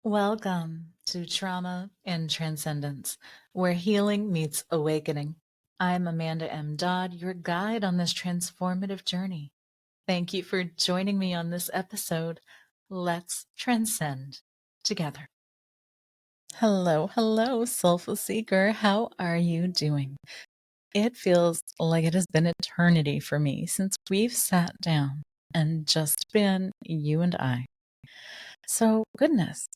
Welcome to Trauma and Transcendence, where healing meets awakening. I'm Amanda M. Dodd, your guide on this transformative journey. Thank you for joining me on this episode. Let's transcend together. Hello, Soulful Seeker. How are you doing? It feels like it has been eternity for me since we've sat down and just been you and I. So, goodness.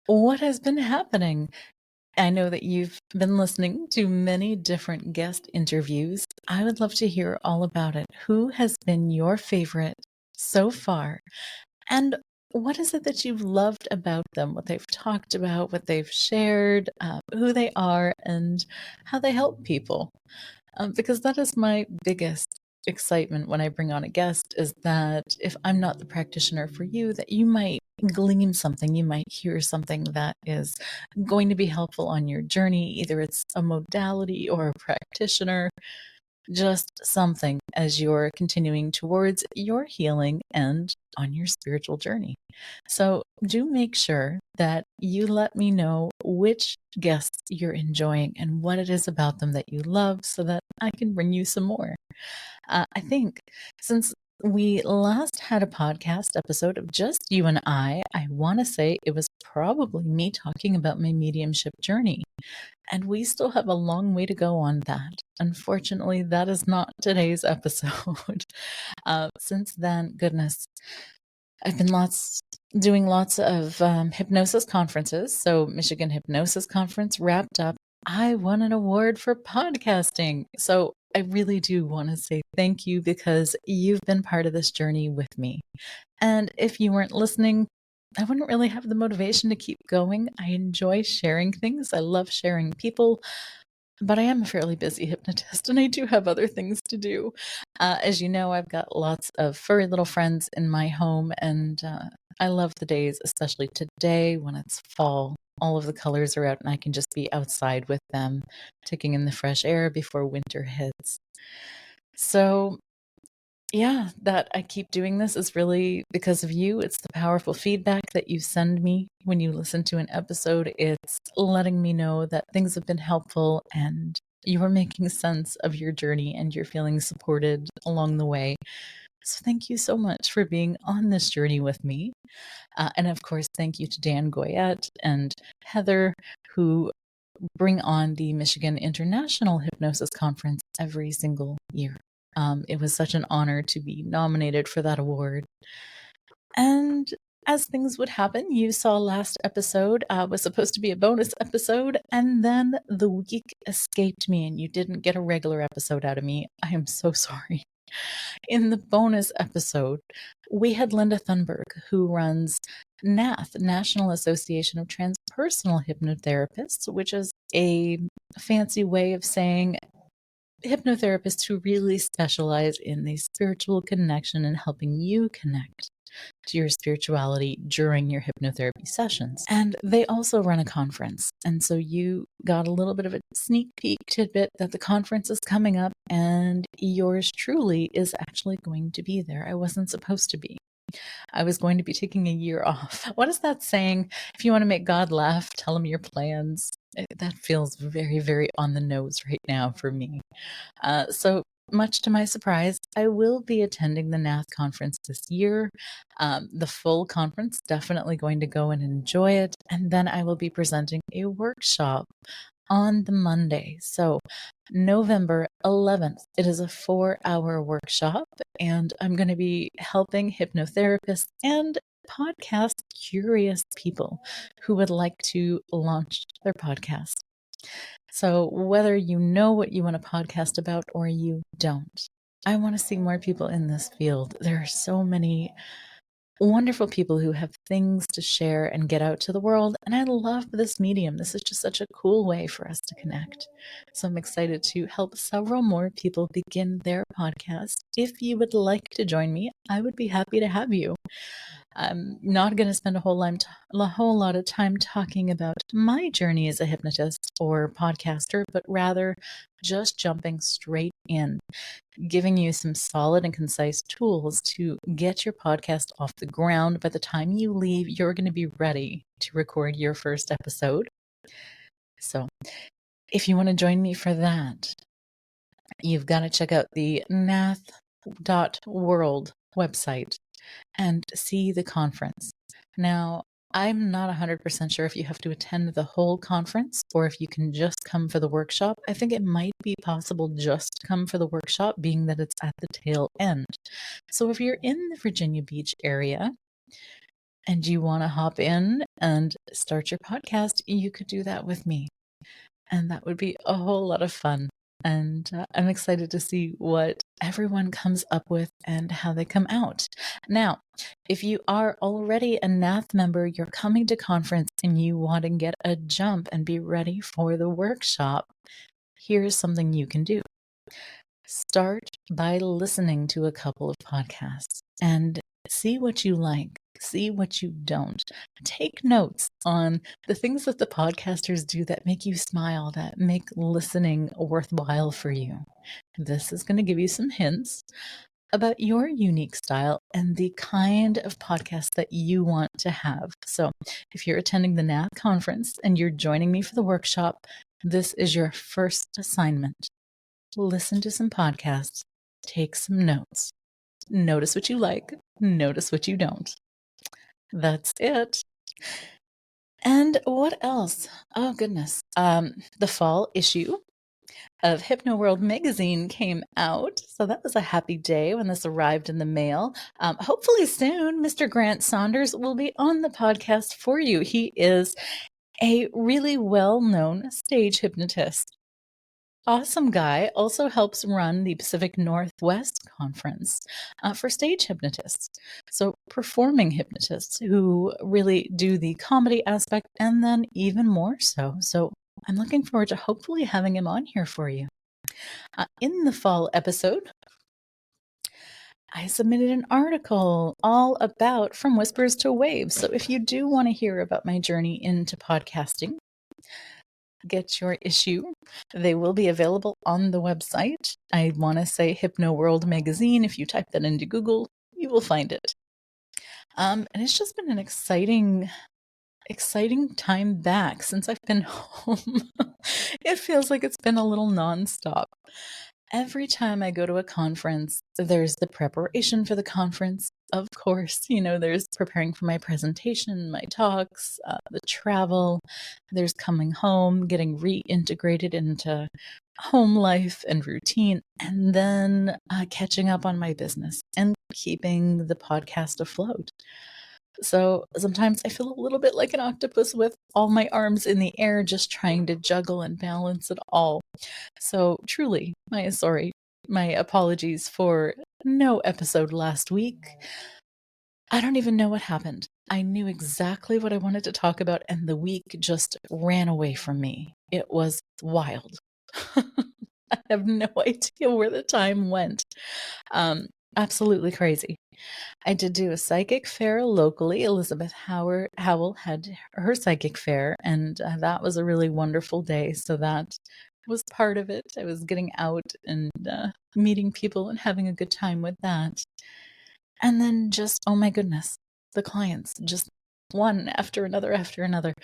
What has been happening? I know that you've been listening to many different guest interviews. I would love to hear all about it. Who has been your favorite so far? And what is it that you've loved about them? What they've talked about, what they've shared, who they are, and how they help people? Because that is my biggest excitement when I bring on a guest, is that if I'm not the practitioner for you, that you might glean something, you might hear something that is going to be helpful on your journey. Either it's a modality or a practitioner, just something as you're continuing towards your healing and on your spiritual journey. So do make sure that you let me know which guests you're enjoying and what it is about them that you love so that I can bring you some more. I think since we last had a podcast episode of just you and I want to say it was probably me talking about my mediumship journey. And we still have a long way to go on that. Unfortunately, that is not today's episode. Since then, goodness, I've been doing lots of hypnosis conferences. So Michigan Hypnosis Conference wrapped up. I won an award for podcasting. So I really do want to say thank you because you've been part of this journey with me. And if you weren't listening, I wouldn't really have the motivation to keep going. I enjoy sharing things. I love sharing people, but I am a fairly busy hypnotist and I do have other things to do. As you know, I've got lots of furry little friends in my home, and I love the days, especially today when it's fall. All of the colors are out and I can just be outside with them, taking in the fresh air before winter hits. So yeah, that I keep doing this is really because of you. It's the powerful feedback that you send me when you listen to an episode. It's letting me know that things have been helpful and you are making sense of your journey and you're feeling supported along the way. So thank you so much for being on this journey with me. And of course, thank you to Dan Goyette and Heather, who bring on the Michigan International Hypnosis Conference every single year. It was such an honor to be nominated for that award. And as things would happen, you saw last episode was supposed to be a bonus episode, and then the week escaped me and you didn't get a regular episode out of me. I am so sorry. In the bonus episode, we had Linda Thunberg, who runs NATH, National Association of Transpersonal Hypnotherapists, which is a fancy way of saying hypnotherapists who really specialize in the spiritual connection and helping you connect to your spirituality during your hypnotherapy sessions. And they also run a conference. And so you got a little bit of a sneak peek tidbit that the conference is coming up and yours truly is actually going to be there. I wasn't supposed to be. I was going to be taking a year off. What is that saying? If you want to make God laugh, tell him your plans. That feels very, very on the nose right now for me. So much to my surprise, I will be attending the NATH conference this year. The full conference, definitely going to go and enjoy it. And then I will be presenting a workshop on the Monday. So November 11th, it is a 4-hour workshop, and I'm going to be helping hypnotherapists and podcast curious people who would like to launch their podcast. So whether you know what you want to podcast about or you don't, I want to see more people in this field. There are so many wonderful people who have things to share and get out to the world. And I love this medium. This is just such a cool way for us to connect. So I'm excited to help several more people begin their podcast. If you would like to join me, I would be happy to have you. I'm not going to spend a whole lot of time talking about my journey as a hypnotist or podcaster, but rather just jumping straight in, giving you some solid and concise tools to get your podcast off the ground. By the time you leave, you're going to be ready to record your first episode. So if you want to join me for that, you've got to check out the NATH.world website and see the conference. Now, I'm not 100% sure if you have to attend the whole conference or if you can just come for the workshop. I think it might be possible just to come for the workshop, being that it's at the tail end. So if you're in the Virginia Beach area and you want to hop in and start your podcast, you could do that with me. And that would be a whole lot of fun. And I'm excited to see what everyone comes up with and how they come out. Now, if you are already a NATH member, you're coming to conference and you want to get a jump and be ready for the workshop, here's something you can do. Start by listening to a couple of podcasts and see what you like. See what you don't. Take notes on the things that the podcasters do that make you smile, that make listening worthwhile for you. This is going to give you some hints about your unique style and the kind of podcast that you want to have. So if you're attending the NATH conference and you're joining me for the workshop, this is your first assignment. Listen to some podcasts. Take some notes. Notice what you like. Notice what you don't. That's it. And what else? Oh, goodness. The fall issue of HypnoWorld Magazine came out. So that was a happy day when this arrived in the mail. Hopefully soon, Mr. Grant Saunders will be on the podcast for you. He is a really well-known stage hypnotist. Awesome guy, also helps run the Pacific Northwest Conference for stage hypnotists. So performing hypnotists who really do the comedy aspect and then even more so. So I'm looking forward to hopefully having him on here for you. In the fall episode, I submitted an article all about From Whispers to Waves. So if you do want to hear about my journey into podcasting, get your issue. They will be available on the website. I want to say HypnoWorld Magazine. If you type that into Google, you will find it. And it's just been an exciting time back since I've been home. It feels like it's been a little nonstop. Every time I go to a conference, there's the preparation for the conference. Of course, there's preparing for my presentation, my talks, the travel, there's coming home, getting reintegrated into home life and routine, and then catching up on my business and keeping the podcast afloat. So sometimes I feel a little bit like an octopus with all my arms in the air, just trying to juggle and balance it all. So truly, my apologies for no episode last week. I don't even know what happened. I knew exactly what I wanted to talk about, and the week just ran away from me. It was wild. I have no idea where the time went. Absolutely crazy. I did do a psychic fair locally. Elizabeth Howell had her psychic fair, and that was a really wonderful day. So that was part of it. I was getting out and meeting people and having a good time with that. And then just, oh my goodness, the clients, just one after another after another.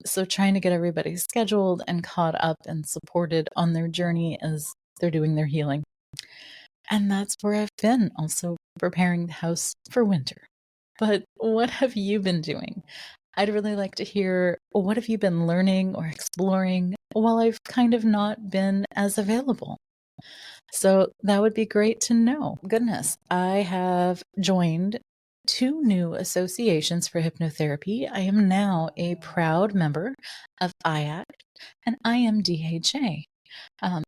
So trying to get everybody scheduled and caught up and supported on their journey as they're doing their healing. And that's where I've been, also preparing the house for winter. But what have you been doing? I'd really like to hear, what have you been learning or exploring while I've kind of not been as available? So that would be great to know. Goodness, I have joined 2 new associations for hypnotherapy. I am now a proud member of IACT and IMDHA.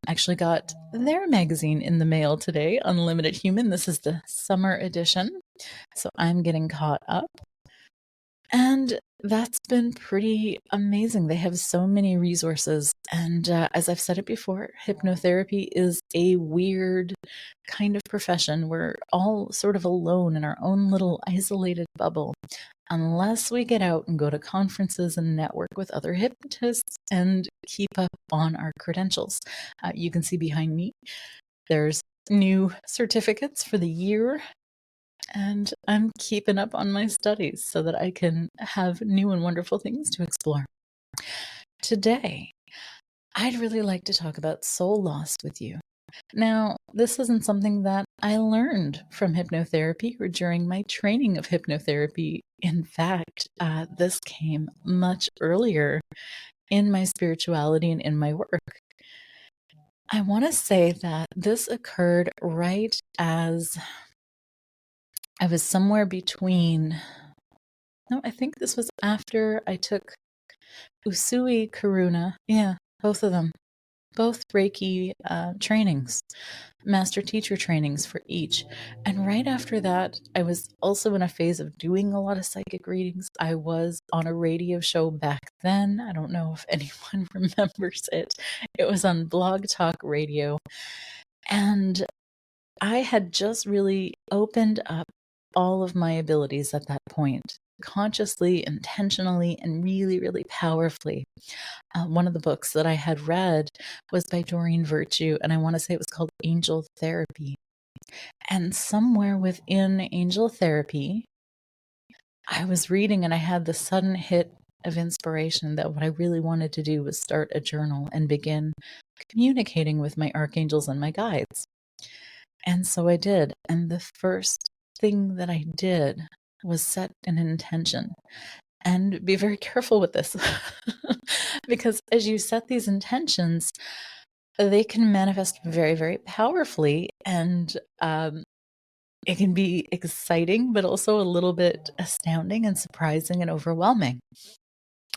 Actually got their magazine in the mail today, Unlimited Human. This is the summer edition. So I'm getting caught up. And that's been pretty amazing. They have so many resources. And as I've said it before, hypnotherapy is a weird kind of profession. We're all sort of alone in our own little isolated bubble, unless we get out and go to conferences and network with other hypnotists and keep up on our credentials. You can see behind me, there's new certificates for the year, and I'm keeping up on my studies so that I can have new and wonderful things to explore. Today, I'd really like to talk about soul loss with you. Now, this isn't something that I learned from hypnotherapy or during my training of hypnotherapy. In fact, this came much earlier in my spirituality and in my work. I want to say that this occurred right as I was somewhere between, no, I think this was after I took Usui Karuna. Yeah, both of them. Both Reiki trainings, master teacher trainings for each. And right after that, I was also in a phase of doing a lot of psychic readings. I was on a radio show back then. I don't know if anyone remembers it. It was on Blog Talk Radio. And I had just really opened up all of my abilities at that point, consciously, intentionally, and really, really powerfully. One of the books that I had read was by Doreen Virtue, and I want to say it was called Angel Therapy. And somewhere within Angel Therapy, I was reading and I had the sudden hit of inspiration that what I really wanted to do was start a journal and begin communicating with my archangels and my guides. And so I did. And the first thing that I did was set an intention. And be very careful with this because as you set these intentions, they can manifest very, very powerfully. And it can be exciting, but also a little bit astounding and surprising and overwhelming.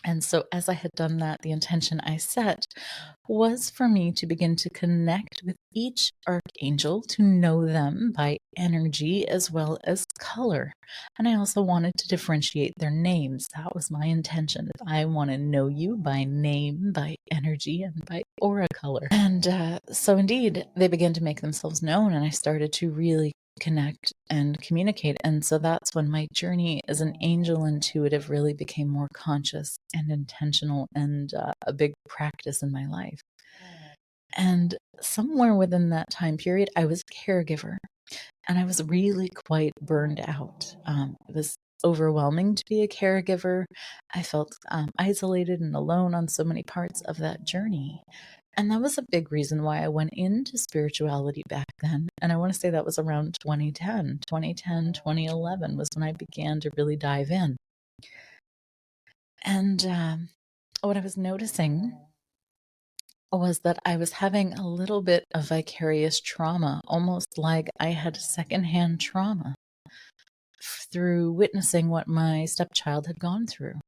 And so as I had done that, the intention I set was for me to begin to connect with each archangel, to know them by energy as well as color. And I also wanted to differentiate their names. That was my intention. I want to know you by name, by energy, and by aura color. And so indeed, they began to make themselves known, and I started to really connect and communicate. And so that's when my journey as an angel intuitive really became more conscious and intentional and a big practice in my life. And somewhere within that time period, I was a caregiver and I was really quite burned out. It was overwhelming to be a caregiver. I felt isolated and alone on so many parts of that journey. And that was a big reason why I went into spirituality back then. And I want to say that was around 2010, 2011 was when I began to really dive in. And what I was noticing was that I was having a little bit of vicarious trauma, almost like I had secondhand trauma through witnessing what my stepchild had gone through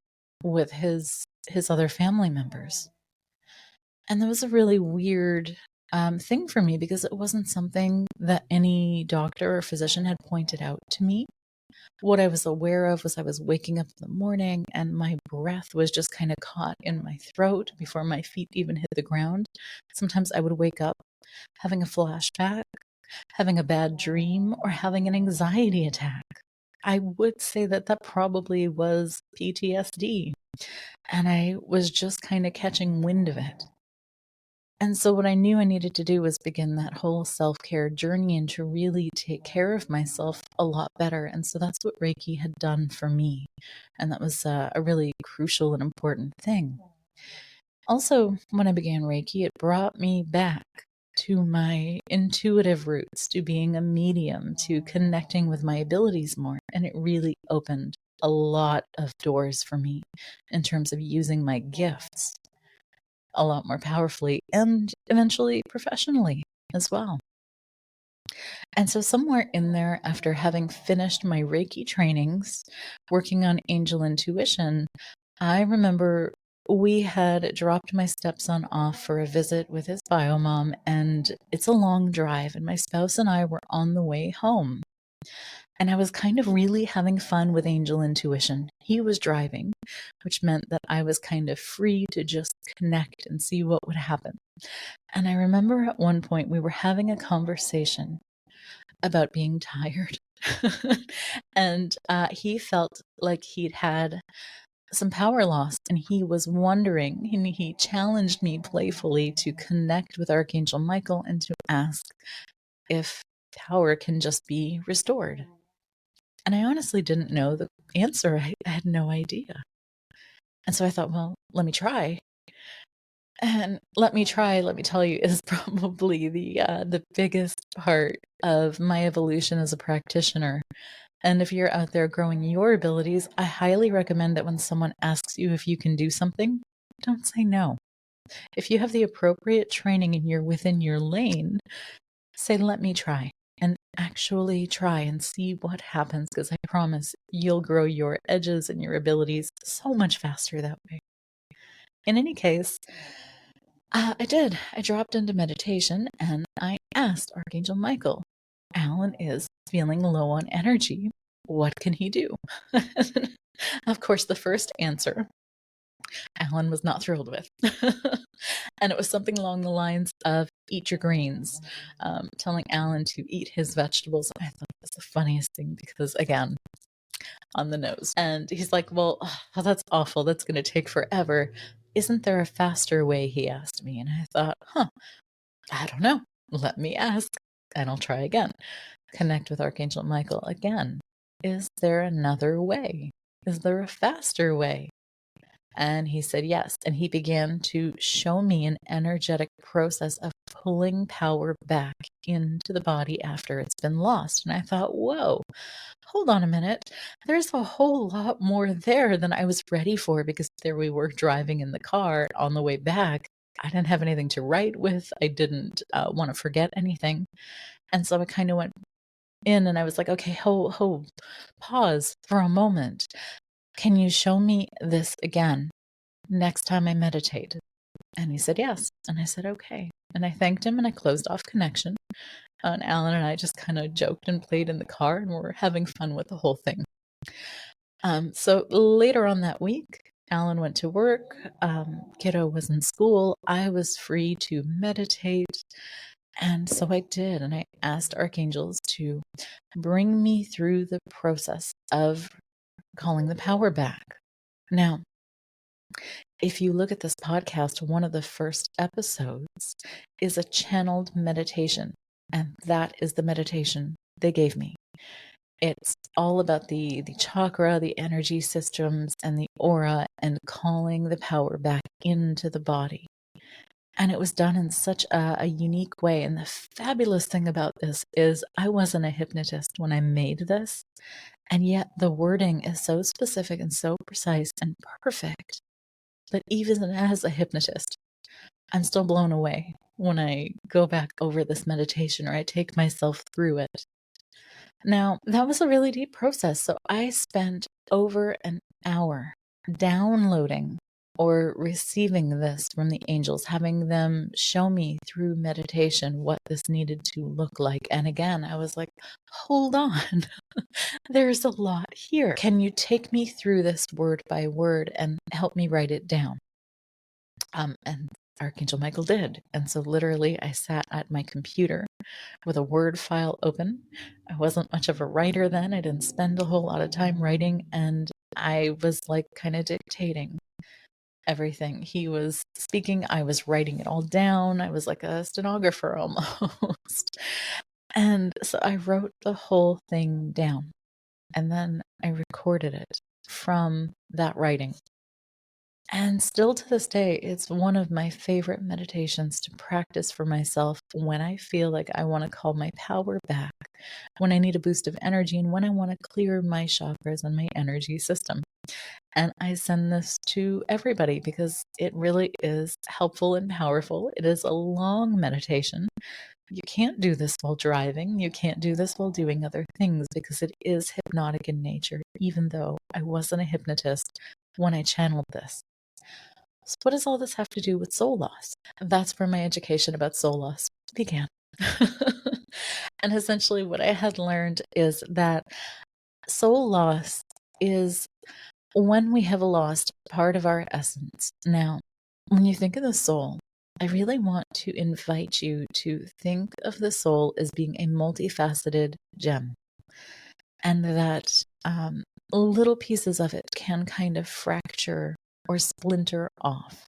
with his other family members. And that was a really weird thing for me because it wasn't something that any doctor or physician had pointed out to me. What I was aware of was I was waking up in the morning and my breath was just kind of caught in my throat before my feet even hit the ground. Sometimes I would wake up having a flashback, having a bad dream, or having an anxiety attack. I would say that that probably was PTSD, and I was just kind of catching wind of it. And so what I knew I needed to do was begin that whole self-care journey and to really take care of myself a lot better. And so that's what Reiki had done for me. And that was a really crucial and important thing. Also, when I began Reiki, it brought me back to my intuitive roots, to being a medium, to connecting with my abilities more. And it really opened a lot of doors for me in terms of using my gifts a lot more powerfully and eventually professionally as well. And so somewhere in there, after having finished my Reiki trainings, working on angel intuition, I remember we had dropped my stepson off for a visit with his bio mom, and it's a long drive, and my spouse and I were on the way home. And I was kind of really having fun with angel intuition. He was driving, which meant that I was kind of free to just connect and see what would happen. And I remember at one point we were having a conversation about being tired. And he felt like he'd had some power loss, and he was wondering, and he challenged me playfully to connect with Archangel Michael and to ask if power can just be restored. And I honestly didn't know the answer. I had no idea. And so I thought, well, let me try. And let me tell you, is probably the biggest part of my evolution as a practitioner. And if you're out there growing your abilities, I highly recommend that when someone asks you if you can do something, don't say no. If you have the appropriate training and you're within your lane, say, let me try, and actually try and see what happens, because I promise you'll grow your edges and your abilities so much faster that way. In any case, I did. I dropped into meditation and I asked Archangel Michael, Alan is feeling low on energy. What can he do? Of course, the first answer Alan was not thrilled with. And it was something along the lines of eat your greens, telling Alan to eat his vegetables. I thought it was the funniest thing because, again, on the nose. And he's like, well, oh, that's awful. That's going to take forever. Isn't there a faster way? He asked me. And I thought, I don't know. Let me ask. And I'll try again. Connect with Archangel Michael again. Is there another way? Is there a faster way? And he said yes. And he began to show me an energetic process of pulling power back into the body after it's been lost. And I thought, whoa, hold on a minute. There's a whole lot more there than I was ready for, because there we were driving in the car on the way back. I didn't have anything to write with. I didn't want to forget anything. And so I kind of went in and I was like, okay, pause for a moment. Can you show me this again next time I meditate? And he said, yes. And I said, okay. And I thanked him and I closed off connection. And Alan and I just kind of joked and played in the car and we're having fun with the whole thing. So later on that week, Alan went to work. Kiddo was in school. I was free to meditate. And so I did. And I asked archangels to bring me through the process of calling the power back. Now, if you look at this podcast, one of the first episodes is a channeled meditation. And that is the meditation they gave me. It's all about the chakra, the energy systems, and the aura, and calling the power back into the body. And it was done in such a unique way. And the fabulous thing about this is I wasn't a hypnotist when I made this. And yet the wording is so specific and so precise and perfect that even as a hypnotist, I'm still blown away when I go back over this meditation or I take myself through it. Now, that was a really deep process. So I spent over an hour downloading or receiving this from the angels, having them show me through meditation what this needed to look like. And again, I was like, hold on, there's a lot here. Can you take me through this word by word and help me write it down? And Archangel Michael did. And so literally I sat at my computer with a Word file open. I wasn't much of a writer then. I didn't spend a whole lot of time writing. And I was like kind of dictating everything. He was speaking. I was writing it all down. I was like a stenographer almost. And so I wrote the whole thing down. And then I recorded it from that writing. And still to this day, it's one of my favorite meditations to practice for myself when I feel like I want to call my power back, when I need a boost of energy, and when I want to clear my chakras and my energy system. And I send this to everybody because it really is helpful and powerful. It is a long meditation. You can't do this while driving. You can't do this while doing other things because it is hypnotic in nature, even though I wasn't a hypnotist when I channeled this. So what does all this have to do with soul loss? That's where my education about soul loss began. And essentially, what I had learned is that soul loss is when we have lost part of our essence. Now, when you think of the soul, I really want to invite you to think of the soul as being a multifaceted gem, and that little pieces of it can kind of fracture or splinter off.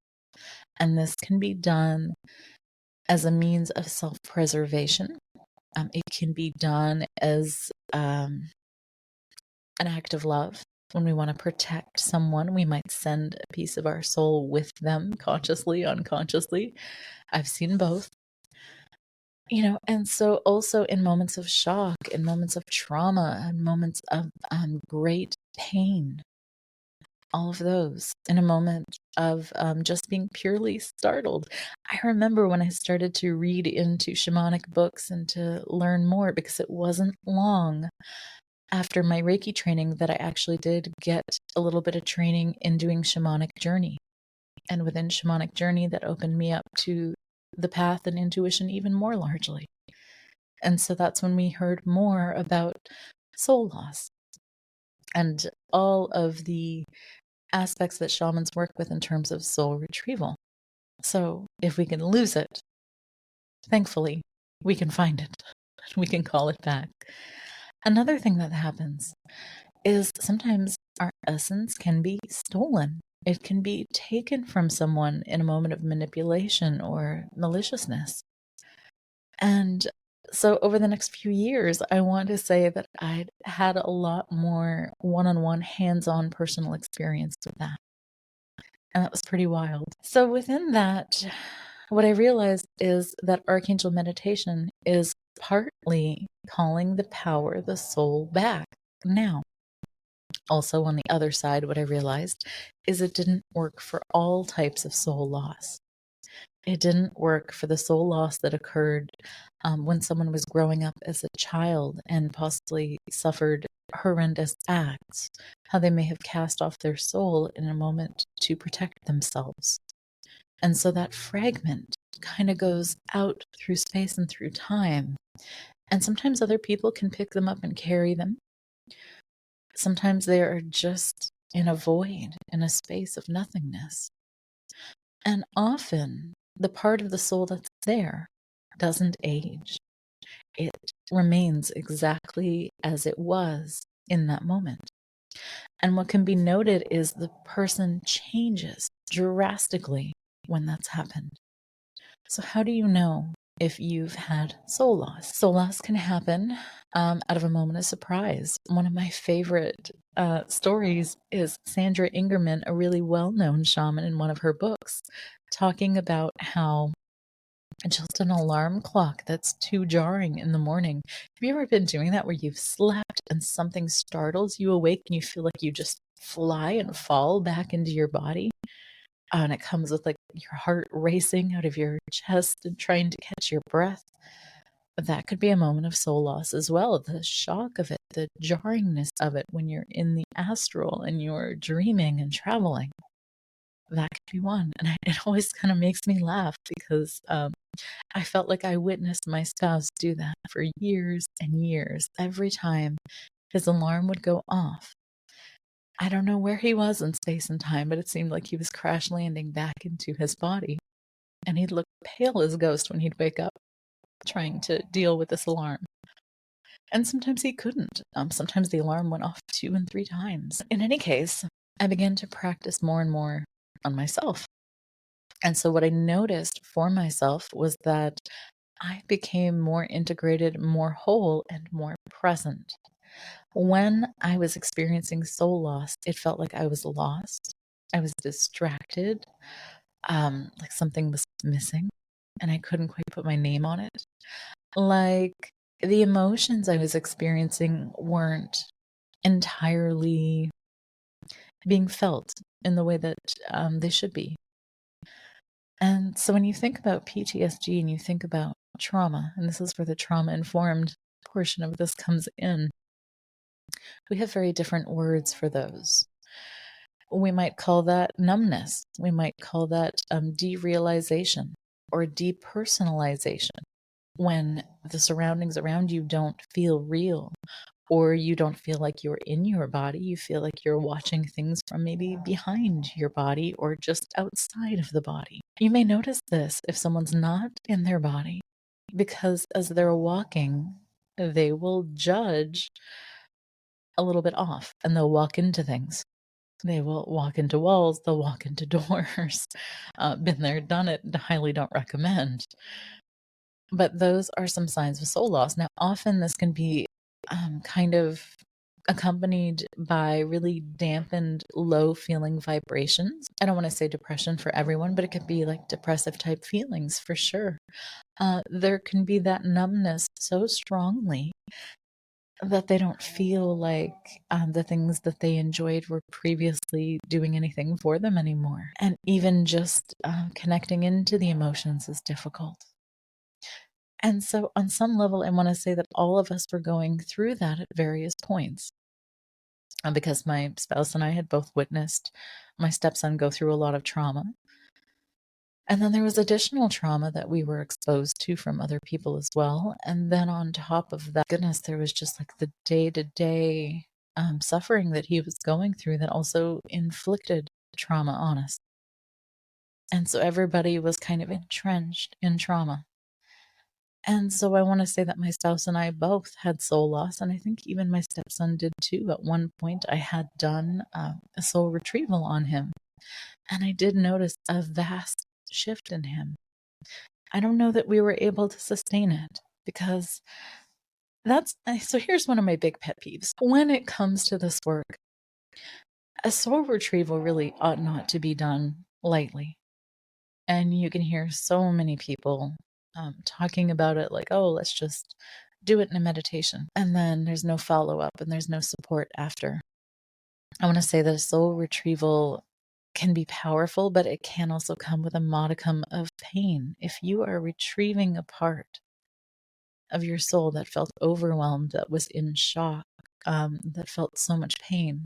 And this can be done as a means of self preservation. It can be done as an act of love. When we want to protect someone, we might send a piece of our soul with them, consciously, unconsciously. I've seen both. And so also in moments of shock, in moments of trauma, and moments of great pain, all of those, in a moment of just being purely startled. I remember when I started to read into shamanic books and to learn more, because it wasn't long after my Reiki training that I actually did get a little bit of training in doing shamanic journey. And within shamanic journey, that opened me up to the path and intuition even more largely. And so that's when we heard more about soul loss and all of the aspects that shamans work with in terms of soul retrieval. So if we can lose it, thankfully, we can find it. We can call it back. Another thing that happens is sometimes our essence can be stolen. It can be taken from someone in a moment of manipulation or maliciousness. And so over the next few years, I want to say that I'd had a lot more one-on-one, hands-on personal experience with that. And that was pretty wild. So within that, what I realized is that Archangel meditation is partly calling the power of the soul back. Now, also on the other side, what I realized is it didn't work for all types of soul loss. It didn't work for the soul loss that occurred when someone was growing up as a child and possibly suffered horrendous acts, how they may have cast off their soul in a moment to protect themselves. And so that fragment kind of goes out through space and through time. And sometimes other people can pick them up and carry them. Sometimes they are just in a void, in a space of nothingness. And often the part of the soul that's there doesn't age. It remains exactly as it was in that moment. And what can be noted is the person changes drastically when that's happened. So how do you know if you've had soul loss? Soul loss can happen out of a moment of surprise. One of my favorite stories is Sandra Ingerman, a really well-known shaman, in one of her books, talking about how just an alarm clock that's too jarring in the morning. Have you ever been doing that, where you've slept and something startles you awake and you feel like you just fly and fall back into your body? And it comes with like your heart racing out of your chest and trying to catch your breath. But that could be a moment of soul loss as well. The shock of it, the jarringness of it when you're in the astral and you're dreaming and traveling. That could be one. And it always kind of makes me laugh, because I felt like I witnessed my spouse do that for years and years. Every time his alarm would go off, I don't know where he was in space and time, but it seemed like he was crash landing back into his body. And he'd look pale as a ghost when he'd wake up, trying to deal with this alarm. And sometimes he couldn't. Sometimes the alarm went off 2 and 3 times. In any case, I began to practice more and more on myself. And so what I noticed for myself was that I became more integrated, more whole, and more present. When I was experiencing soul loss, it felt like I was lost. I was distracted, like something was missing, and I couldn't quite put my name on it. Like the emotions I was experiencing weren't entirely being felt in the way that they should be. And so when you think about PTSD and you think about trauma, and this is where the trauma-informed portion of this comes in, we have very different words for those. We might call that numbness. We might call that derealization or depersonalization. when the surroundings around you don't feel real, or you don't feel like you're in your body. You feel like you're watching things from maybe behind your body or just outside of the body. You may notice this if someone's not in their body, because as they're walking, they will judge a little bit off and they'll walk into things. They will walk into walls, they'll walk into doors. Been there, done it, highly don't recommend. But those are some signs of soul loss. Now, often this can be kind of accompanied by really dampened, low feeling vibrations. I don't want to say depression for everyone, but it could be like depressive type feelings for sure. There can be that numbness so strongly that they don't feel like the things that they enjoyed were previously doing anything for them anymore. And even just connecting into the emotions is difficult. And so, on some level, I want to say that all of us were going through that at various points. Because my spouse and I had both witnessed my stepson go through a lot of trauma. And then there was additional trauma that we were exposed to from other people as well. And then on top of that, goodness, there was just like the day-to-day suffering that he was going through that also inflicted trauma on us. And so everybody was kind of entrenched in trauma. And so I want to say that my spouse and I both had soul loss, and I think even my stepson did too. At one point, I had done a soul retrieval on him, and I did notice a vast shift in him. I don't know that we were able to sustain it, because so here's one of my big pet peeves. When it comes to this work, a soul retrieval really ought not to be done lightly. And you can hear so many people talking about it like, oh, let's just do it in a meditation. And then there's no follow up and there's no support after. I want to say that a soul retrieval can be powerful, but it can also come with a modicum of pain. If you are retrieving a part of your soul that felt overwhelmed, that was in shock, that felt so much pain,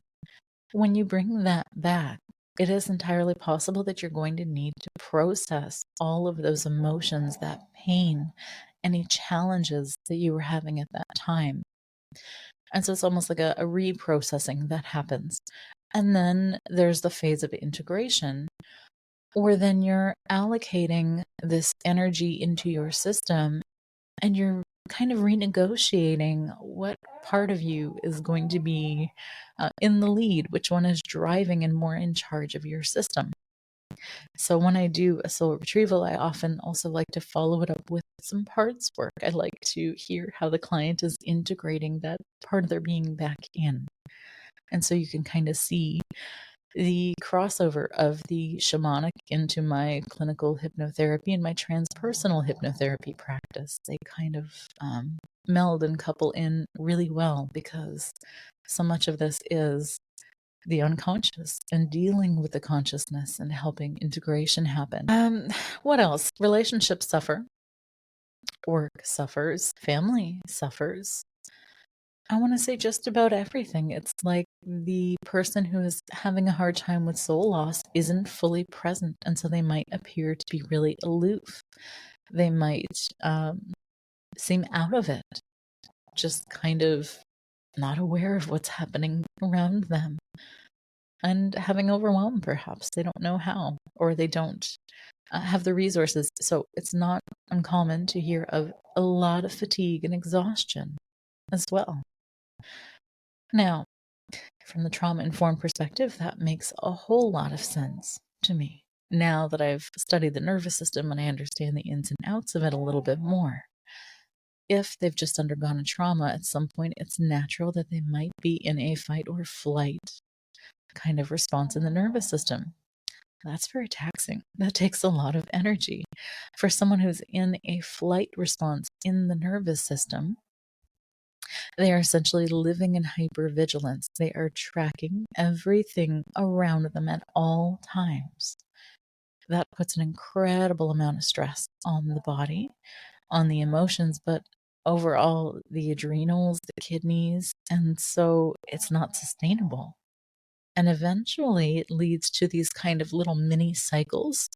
when you bring that back, it is entirely possible that you're going to need to process all of those emotions, that pain, any challenges that you were having at that time. And so it's almost like a reprocessing that happens. And then there's the phase of integration, where then you're allocating this energy into your system and you're kind of renegotiating what part of you is going to be in the lead, which one is driving and more in charge of your system. So when I do a soul retrieval, I often also like to follow it up with some parts work. I like to hear how the client is integrating that part of their being back in. And so you can kind of see the crossover of the shamanic into my clinical hypnotherapy and my transpersonal hypnotherapy practice. They kind of meld and couple in really well, because so much of this is the unconscious and dealing with the consciousness and helping integration happen. What else? Relationships suffer. Work suffers. Family suffers. I want to say just about everything. It's like the person who is having a hard time with soul loss isn't fully present, and so they might appear to be really aloof. They might seem out of it, just kind of not aware of what's happening around them, and having overwhelm, perhaps. They don't know how, or they don't have the resources. So it's not uncommon to hear of a lot of fatigue and exhaustion as well. Now, from the trauma-informed perspective, that makes a whole lot of sense to me, now that I've studied the nervous system and I understand the ins and outs of it a little bit more. If they've just undergone a trauma at some point, it's natural that they might be in a fight or flight kind of response in the nervous system. That's very taxing. That takes a lot of energy. For someone who's in a flight response in the nervous system, they are essentially living in hypervigilance. They are tracking everything around them at all times. That puts an incredible amount of stress on the body, on the emotions, but overall the adrenals, the kidneys, and so it's not sustainable. And eventually it leads to these kind of little mini cycles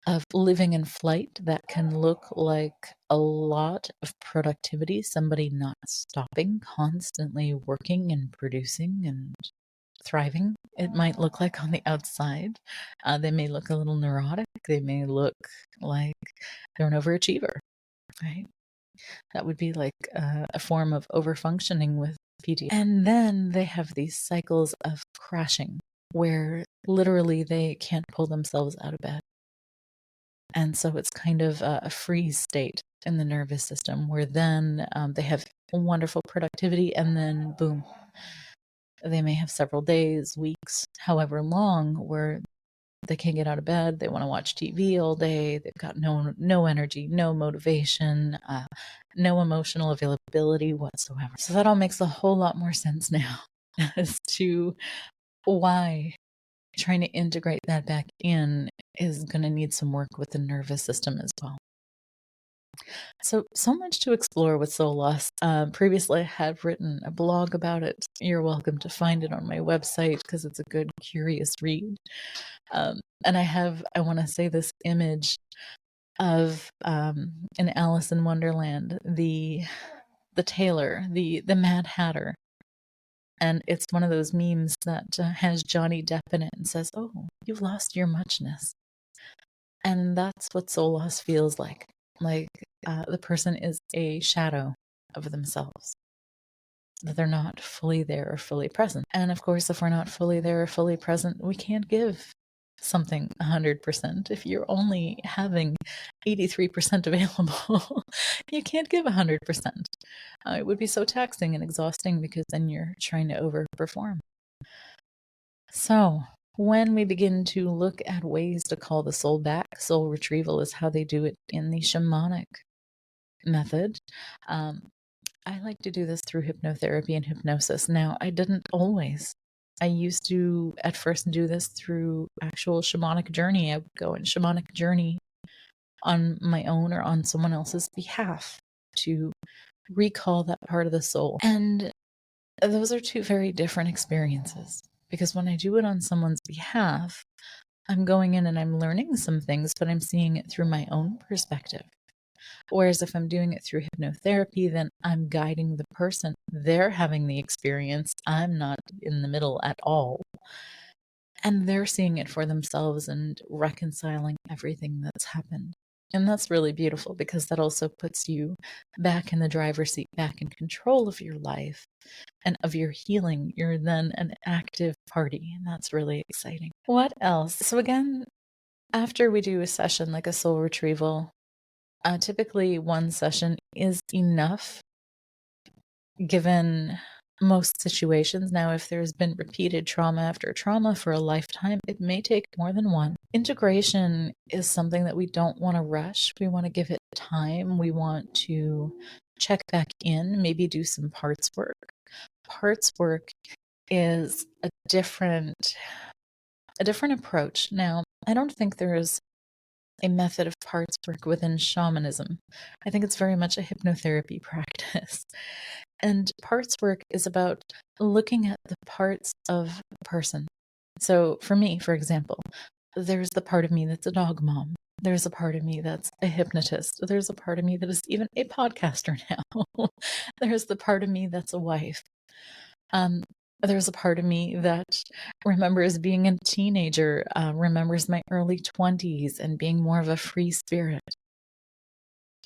of living in flight that can look like a lot of productivity, somebody not stopping, constantly working and producing and thriving. It might look like on the outside. They may look a little neurotic. They may look like they're an overachiever, right? That would be like a form of overfunctioning with PD. And then they have these cycles of crashing where literally they can't pull themselves out of bed. And so it's kind of a freeze state in the nervous system where then they have wonderful productivity and then boom, they may have several days, weeks, however long, where they can't get out of bed. They want to watch TV all day. They've got no energy, no motivation, no emotional availability whatsoever. So that all makes a whole lot more sense now as to why trying to integrate that back in is going to need some work with the nervous system as well. So much to explore with soul loss. Previously, I had written a blog about it. You're welcome to find it on my website because it's a good, curious read. And I want to say this image of in Alice in Wonderland, the tailor, the Mad Hatter. And it's one of those memes that has Johnny Depp in it and says, "Oh, you've lost your muchness." And that's what soul loss feels like. Like the person is a shadow of themselves, that they're not fully there or fully present. And of course, if we're not fully there or fully present, we can't give something 100%. If you're only having 83% available, you can't give 100%. It would be so taxing and exhausting because then you're trying to overperform. So when we begin to look at ways to call the soul back, soul retrieval is how they do it in the shamanic method. I like to do this through hypnotherapy and hypnosis. Now, I didn't always. I used to at first do this through actual shamanic journey. I would go in shamanic journey on my own or on someone else's behalf to recall that part of the soul. And those are two very different experiences because when I do it on someone's behalf, I'm going in and I'm learning some things, but I'm seeing it through my own perspective. Whereas if I'm doing it through hypnotherapy, then I'm guiding the person. They're having the experience. I'm not in the middle at all. And they're seeing it for themselves and reconciling everything that's happened. And that's really beautiful because that also puts you back in the driver's seat, back in control of your life and of your healing. You're then an active party, and that's really exciting. What else? So again, after we do a session like a soul retrieval, typically one session is enough given most situations. Now, if there's been repeated trauma after trauma for a lifetime, it may take more than one. Integration is something that we don't want to rush. We want to give it time. We want to check back in, maybe do some parts work. Parts work is a different approach. Now, I don't think there is a method of parts work within shamanism. I think it's very much a hypnotherapy practice. And parts work is about looking at the parts of a person. So for me, for example, there's the part of me that's a dog mom. There's a part of me that's a hypnotist. There's a part of me that is even a podcaster now. There's the part of me that's a wife. There's a part of me that remembers being a teenager, remembers my early 20s and being more of a free spirit.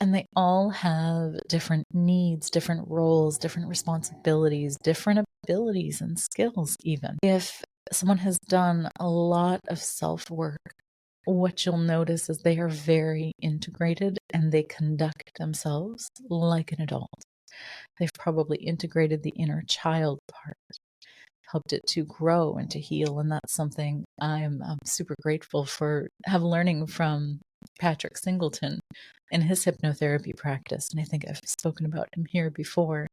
And they all have different needs, different roles, different responsibilities, different abilities and skills even. If someone has done a lot of self-work, what you'll notice is they are very integrated and they conduct themselves like an adult. They've probably integrated the inner child part, helped it to grow and to heal. And that's something I'm super grateful for learning from Patrick Singleton in his hypnotherapy practice. And I think I've spoken about him here before,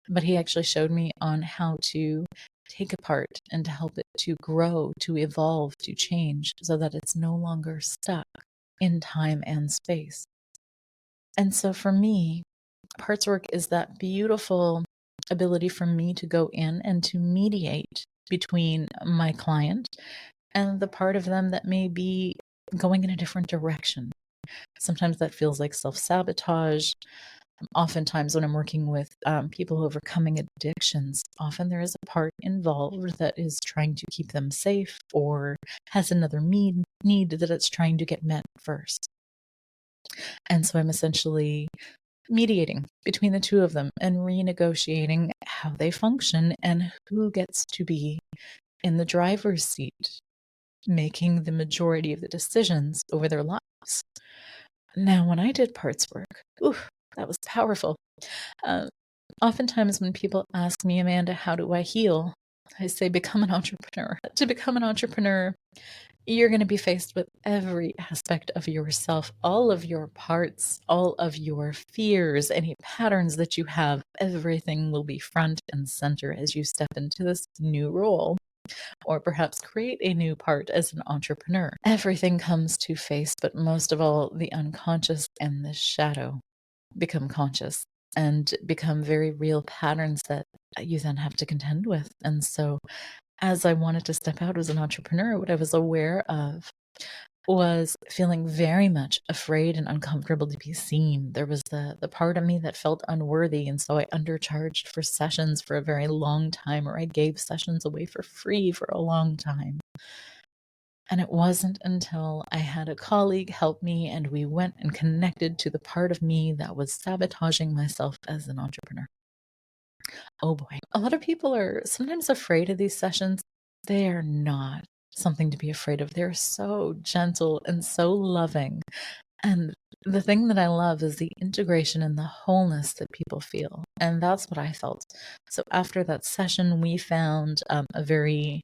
but he actually showed me on how to take apart and to help it to grow, to evolve, to change so that it's no longer stuck in time and space. And so for me, parts work is that beautiful ability for me to go in and to mediate between my client and the part of them that may be going in a different direction. Sometimes that feels like self-sabotage. Oftentimes, when I'm working with people overcoming addictions, often there is a part involved that is trying to keep them safe or has another need that it's trying to get met first. And so I'm essentially mediating between the two of them and renegotiating how they function and who gets to be in the driver's seat, making the majority of the decisions over their lives. Now, when I did parts work, that was powerful. Oftentimes when people ask me, Amanda, how do I heal? I say, become an entrepreneur. To become an entrepreneur, you're going to be faced with every aspect of yourself, all of your parts, all of your fears, any patterns that you have. Everything will be front and center as you step into this new role, or perhaps create a new part as an entrepreneur. Everything comes to face, but most of all, the unconscious and the shadow become conscious and become very real patterns that you then have to contend with. And so as I wanted to step out as an entrepreneur, what I was aware of was feeling very much afraid and uncomfortable to be seen. There was the part of me that felt unworthy, and so I undercharged for sessions for a very long time, or I gave sessions away for free for a long time. And it wasn't until I had a colleague help me and we went and connected to the part of me that was sabotaging myself as an entrepreneur. Oh boy. A lot of people are sometimes afraid of these sessions. They are not something to be afraid of. They're so gentle and so loving. And the thing that I love is the integration and the wholeness that people feel. And that's what I felt. So after that session, we found a very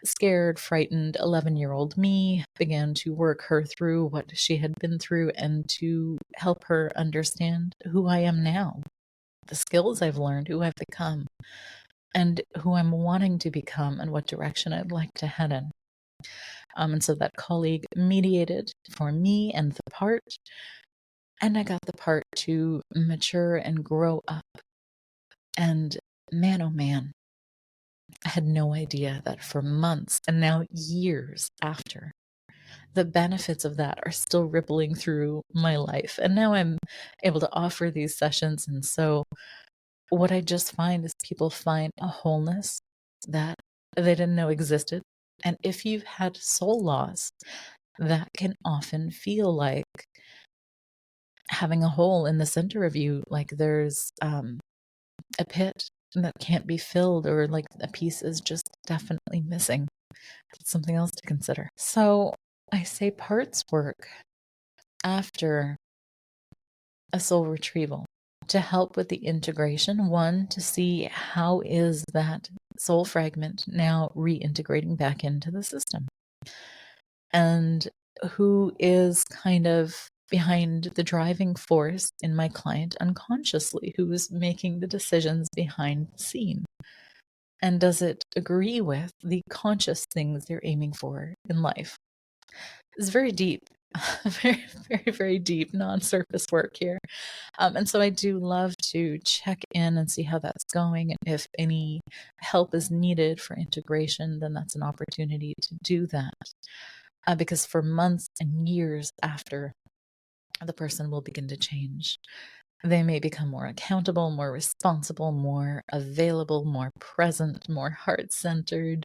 scared, frightened 11-year-old me, began to work her through what she had been through and to help her understand who I am now, the skills I've learned, who I've become, and who I'm wanting to become and what direction I'd like to head in. And so that colleague mediated for me and the part, and I got the part to mature and grow up. And man, oh man, I had no idea that for months and now years after, the benefits of that are still rippling through my life. And now I'm able to offer these sessions. And so what I just find is people find a wholeness that they didn't know existed. And if you've had soul loss, that can often feel like having a hole in the center of you, like there's a pit that can't be filled, or like a piece is just definitely missing. It's something else to consider. So I say parts work after a soul retrieval to help with the integration. One, to see how is that soul fragment now reintegrating back into the system, and who is kind of behind the driving force in my client unconsciously, who's making the decisions behind the scene. And does it agree with the conscious things they're aiming for in life? It's very deep, very, very, very deep, non-surface work here. And so I do love to check in and see how that's going. And if any help is needed for integration, then that's an opportunity to do that. Because for months and years after, the person will begin to change. They may become more accountable, more responsible, more available, more present, more heart-centered,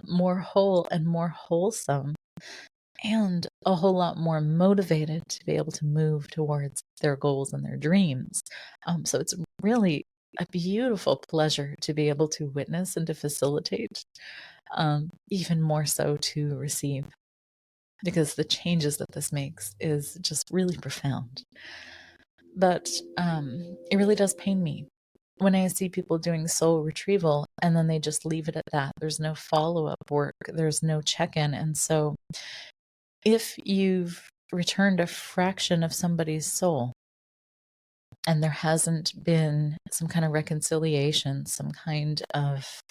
more whole and more wholesome, and a whole lot more motivated to be able to move towards their goals and their dreams. So it's really a beautiful pleasure to be able to witness and to facilitate, even more so to receive, because the changes that this makes is just really profound. But it really does pain me when I see people doing soul retrieval and then they just leave it at that. There's no follow-up work. There's no check-in. And so if you've returned a fraction of somebody's soul and there hasn't been some kind of reconciliation, some kind of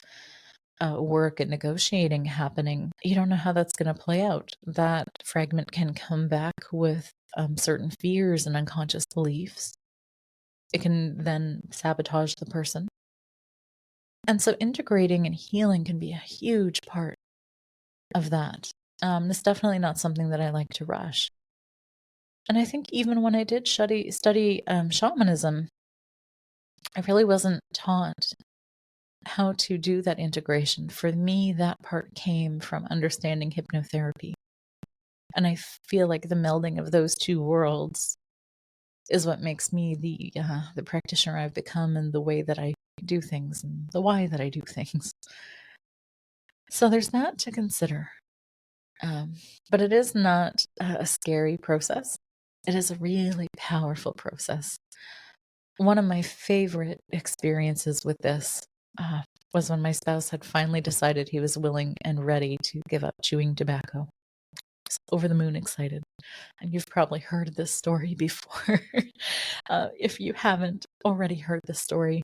work and negotiating happening, you don't know how that's going to play out. That fragment can come back with certain fears and unconscious beliefs. It can then sabotage the person. And so integrating and healing can be a huge part of that. It's definitely not something that I like to rush. And I think even when I did study shamanism, I really wasn't taught how to do that integration. For me, that part came from understanding hypnotherapy. And I feel like the melding of those two worlds is what makes me the practitioner I've become, and the way that I do things, and the why that I do things. So there's that to consider. But it is not a scary process. It is a really powerful process. One of my favorite experiences with this was when my spouse had finally decided he was willing and ready to give up chewing tobacco. I was over the moon excited. And you've probably heard this story before. If you haven't already heard the story,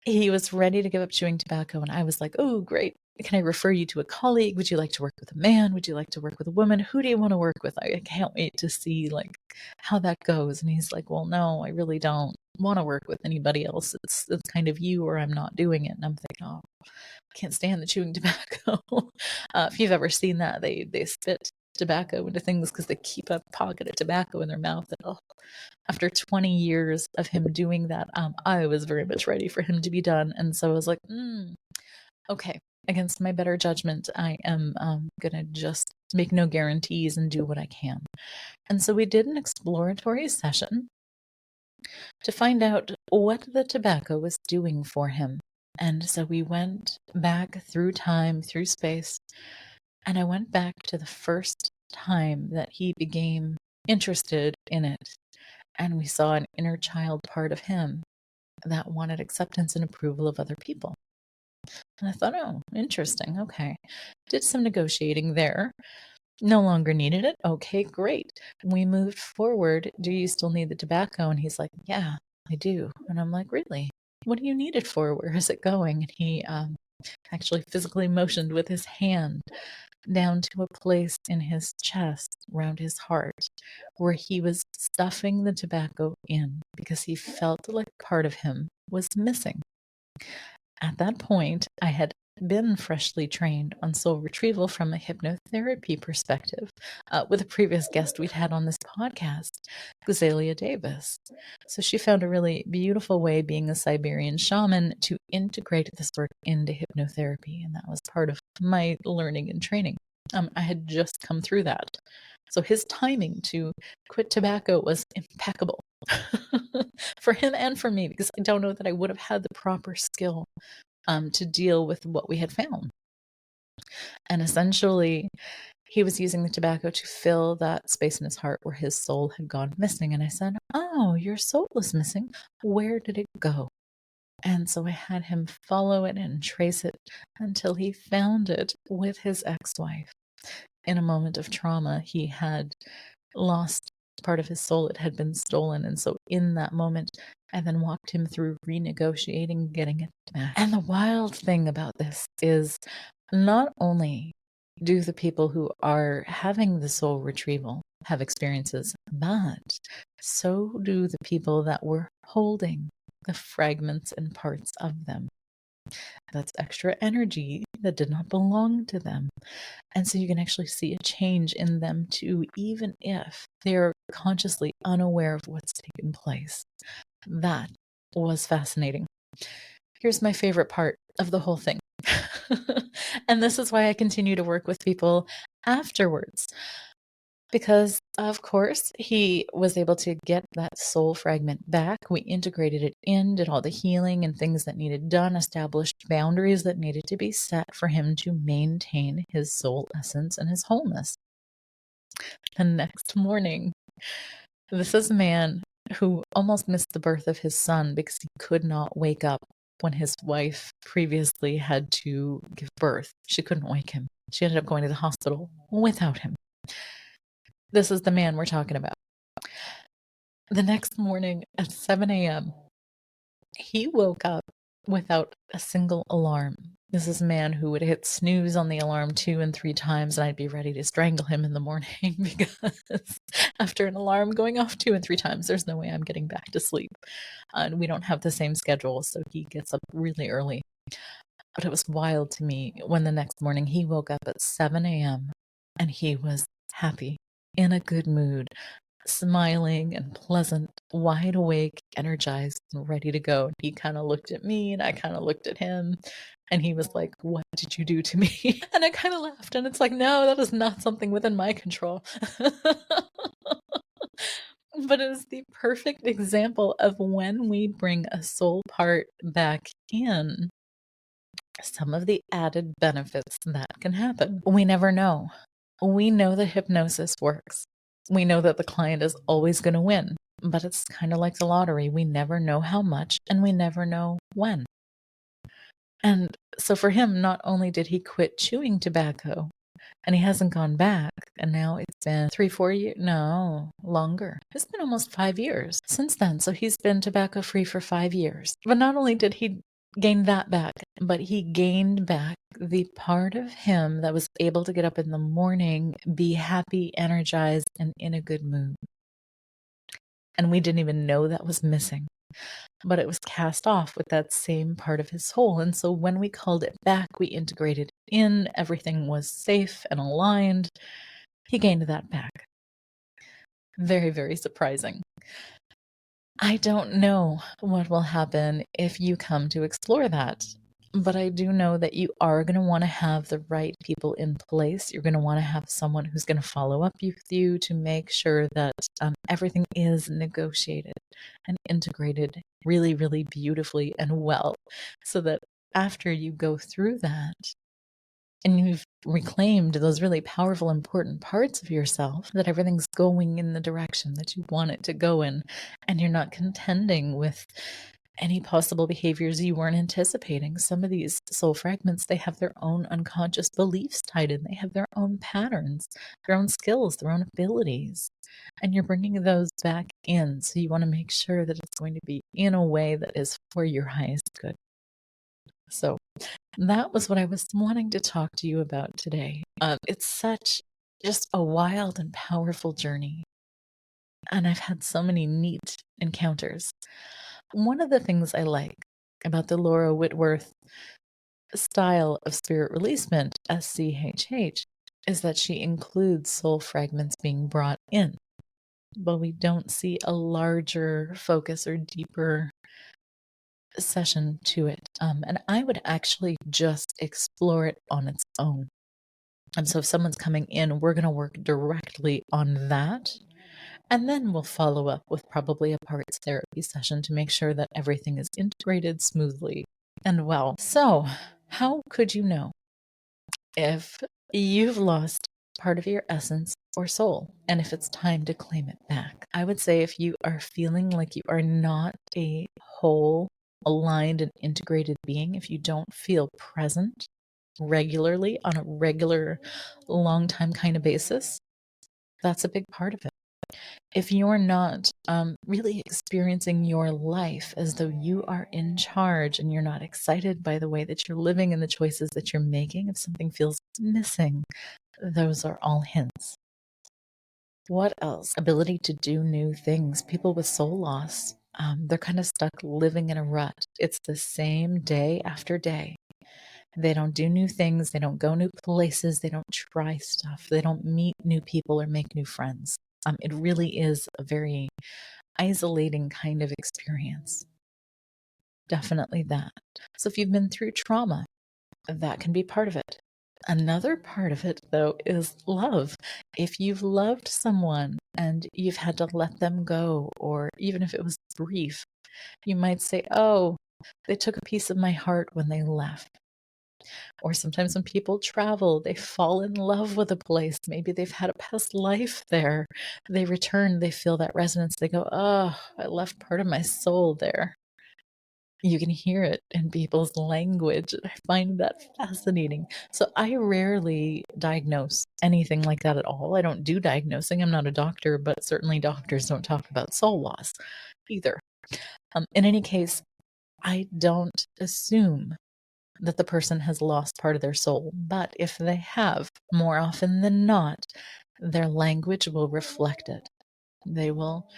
he was ready to give up chewing tobacco, and I was like, "Oh, great. Can I refer you to a colleague? Would you like to work with a man? Would you like to work with a woman? Who do you want to work with? I can't wait to see like how that goes." And he's like, "Well, no, I really don't want to work with anybody else. It's kind of you or I'm not doing it." And I'm thinking, "Oh, I can't stand the chewing tobacco." If you've ever seen that, they spit tobacco into things because they keep a pocket of tobacco in their mouth. And oh, after 20 years of him doing that, I was very much ready for him to be done. And so I was like, okay, against my better judgment, I am going to just make no guarantees and do what I can. And so we did an exploratory session to find out what the tobacco was doing for him. And so we went back through time, through space, and I went back to the first time that he became interested in it. And we saw an inner child part of him that wanted acceptance and approval of other people. And I thought, oh, interesting. Okay. Did some negotiating there. No longer needed it. Okay, great. We moved forward. Do you still need the tobacco? And he's like, yeah, I do. And I'm like, really? What do you need it for? Where is it going? And he actually physically motioned with his hand down to a place in his chest, around his heart, where he was stuffing the tobacco in because he felt like part of him was missing. At that point, I had been freshly trained on soul retrieval from a hypnotherapy perspective with a previous guest we'd had on this podcast, Gazalea Davis. So she found a really beautiful way, being a Siberian shaman, to integrate this work into hypnotherapy. And that was part of my learning and training. I had just come through that. So his timing to quit tobacco was impeccable for him and for me, because I don't know that I would have had the proper skill to deal with what we had found. And essentially, he was using the tobacco to fill that space in his heart where his soul had gone missing. And I said, oh, your soul is missing. Where did it go? And so I had him follow it and trace it until he found it with his ex-wife. In a moment of trauma, he had lost part of his soul. It had been stolen. And so in that moment, I then walked him through renegotiating, getting it back. And the wild thing about this is not only do the people who are having the soul retrieval have experiences, but so do the people that were holding the fragments and parts of them. That's extra energy that did not belong to them. And so you can actually see a change in them too, even if they're consciously unaware of what's taken place. That was fascinating. Here's my favorite part of the whole thing. And this is why I continue to work with people afterwards. Because, of course, he was able to get that soul fragment back. We integrated it in, did all the healing and things that needed done, established boundaries that needed to be set for him to maintain his soul essence and his wholeness. The next morning, this is a man who almost missed the birth of his son because he could not wake up when his wife previously had to give birth. She couldn't wake him. She ended up going to the hospital without him. This is the man we're talking about. The next morning at 7 a.m., he woke up without a single alarm. This is a man who would hit snooze on the alarm 2 and 3 times, and I'd be ready to strangle him in the morning because after an alarm going off 2 and 3 times, there's no way I'm getting back to sleep. And we don't have the same schedule, so he gets up really early. But it was wild to me when the next morning he woke up at 7 a.m. and he was happy, in a good mood, smiling and pleasant, wide awake, energized, and ready to go. He kind of looked at me and I kind of looked at him, and he was like, "What did you do to me?" And I kind of laughed, and it's like, no, that is not something within my control. But it is the perfect example of when we bring a soul part back in, some of the added benefits that can happen. We never know. We know that hypnosis works. We know that the client is always going to win, but it's kind of like the lottery. We never know how much and we never know when. And so for him, not only did he quit chewing tobacco, and he hasn't gone back, and now it's been 3-4 years, no, longer. It's been almost 5 years since then. So he's been tobacco free for 5 years. But not only did he gain that back, but he gained back the part of him that was able to get up in the morning, be happy, energized, and in a good mood. And we didn't even know that was missing, but it was cast off with that same part of his soul. And so when we called it back, we integrated in, everything was safe and aligned. He gained that back. Very, very surprising. I don't know what will happen if you come to explore that, but I do know that you are going to want to have the right people in place. You're going to want to have someone who's going to follow up with you to make sure that everything is negotiated and integrated really, really beautifully and well, so that after you go through that and you've reclaimed those really powerful, important parts of yourself, that everything's going in the direction that you want it to go in, and you're not contending with any possible behaviors you weren't anticipating. Some of these soul fragments, they have their own unconscious beliefs tied in. They have their own patterns, their own skills, their own abilities, and you're bringing those back in. So you want to make sure that it's going to be in a way that is for your highest good. So that was what I was wanting to talk to you about today. It's such just a wild and powerful journey, and I've had so many neat encounters. One of the things I like about the Laura Whitworth style of spirit releasement, SCHH, is that she includes soul fragments being brought in, but we don't see a larger focus or deeper session to it. And I would actually just explore it on its own. And so if someone's coming in, we're going to work directly on that. And then we'll follow up with probably a parts therapy session to make sure that everything is integrated smoothly and well. So, how could you know if you've lost part of your essence or soul, and if it's time to claim it back? I would say if you are feeling like you are not a whole, aligned, and integrated being, if you don't feel present regularly on a regular, long time kind of basis, that's a big part of it. If you're not really experiencing your life as though you are in charge, and you're not excited by the way that you're living and the choices that you're making, if something feels missing, those are all hints. What else? Ability to do new things. People with soul loss, they're kind of stuck living in a rut. It's the same day after day. They don't do new things. They don't go new places. They don't try stuff. They don't meet new people or make new friends. It really is a very isolating kind of experience. Definitely that. So if you've been through trauma, that can be part of it. Another part of it, though, is love. If you've loved someone and you've had to let them go, or even if it was brief, you might say, oh, they took a piece of my heart when they left. Or sometimes when people travel, they fall in love with a place. Maybe they've had a past life there. They return, they feel that resonance. They go, oh, I left part of my soul there. You can hear it in people's language. I find that fascinating. So I rarely diagnose anything like that at all. I don't do diagnosing. I'm not a doctor, but certainly doctors don't talk about soul loss either. In any case, I don't assume that the person has lost part of their soul. But if they have, more often than not, their language will reflect it. They will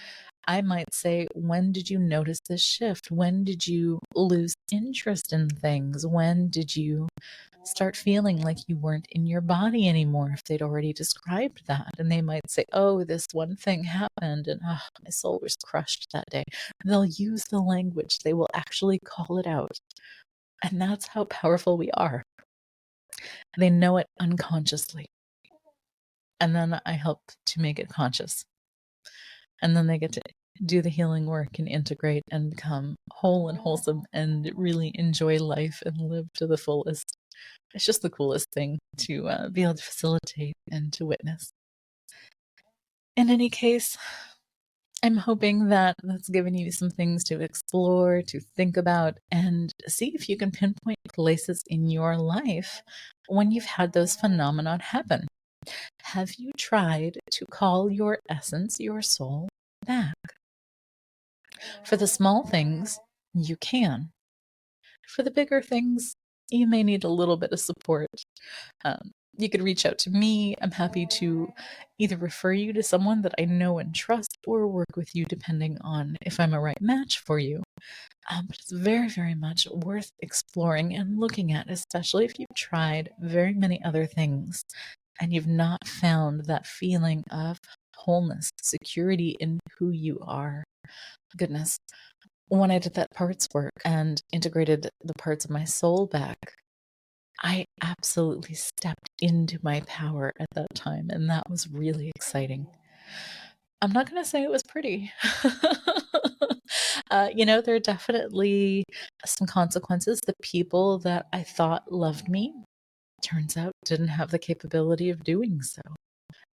I might say, when did you notice this shift? When did you lose interest in things? When did you start feeling like you weren't in your body anymore, if they'd already described that? And they might say, oh, this one thing happened and my soul was crushed that day. And they'll use the language. They will actually call it out. And that's how powerful we are. They know it unconsciously. And then I help to make it conscious. And then they get to do the healing work and integrate and become whole and wholesome and really enjoy life and live to the fullest. It's just the coolest thing to be able to facilitate and to witness. In any case, I'm hoping that that's given you some things to explore, to think about, and see if you can pinpoint places in your life when you've had those phenomena happen. Have you tried to call your essence, your soul, back? For the small things, you can. For the bigger things, you may need a little bit of support. You could reach out to me. I'm happy to either refer you to someone that I know and trust or work with you depending on if I'm a right match for you. But it's very, very much worth exploring and looking at, especially if you've tried very many other things and you've not found that feeling of wholeness, security in who you are. Goodness, when I did that parts work and integrated the parts of my soul back, I absolutely stepped into my power at that time, and that was really exciting. I'm not going to say it was pretty. There are definitely some consequences. The people that I thought loved me, turns out, didn't have the capability of doing so.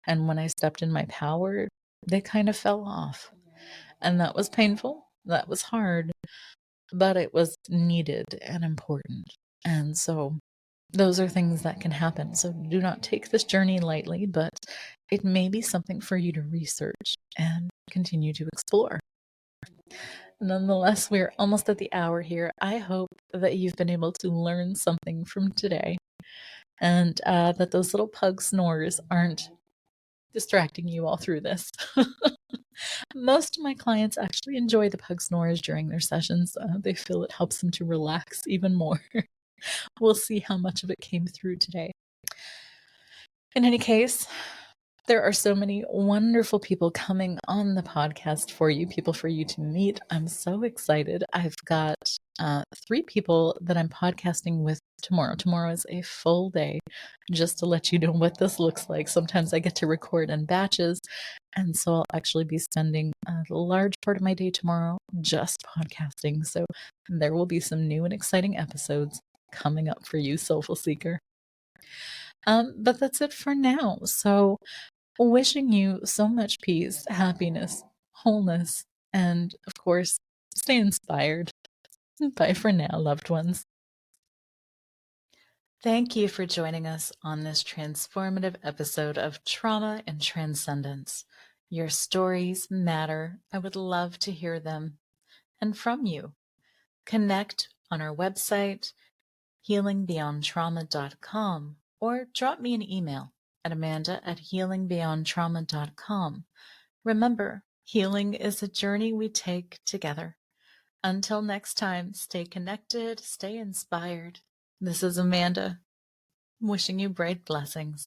And when I stepped in my power, they kind of fell off. And that was painful. That was hard. But it was needed and important. And so those are things that can happen. So do not take this journey lightly, but it may be something for you to research and continue to explore. Nonetheless, we're almost at the hour here. I hope that you've been able to learn something from today and that those little pug snores aren't distracting you all through this. Most of my clients actually enjoy the pug snores during their sessions. They feel it helps them to relax even more. We'll see how much of it came through today. In any case, there are so many wonderful people coming on the podcast for you, people for you to meet. I'm so excited. I've got 3 people that I'm podcasting with tomorrow. Tomorrow is a full day, just to let you know what this looks like. Sometimes I get to record in batches, and so I'll actually be spending a large part of my day tomorrow just podcasting. So there will be some new and exciting episodes coming up for you, Soulful Seeker. But that's it for now. So wishing you so much peace, happiness, wholeness, and of course, stay inspired. Bye for now, loved ones. Thank you for joining us on this transformative episode of Trauma and Transcendence. Your stories matter. I would love to hear them and from you. Connect on our website, healingbeyondtrauma.com, or drop me an email at amanda@healingbeyondtrauma.com. Remember, healing is a journey we take together. Until next time, stay connected, stay inspired. This is Amanda, wishing you bright blessings.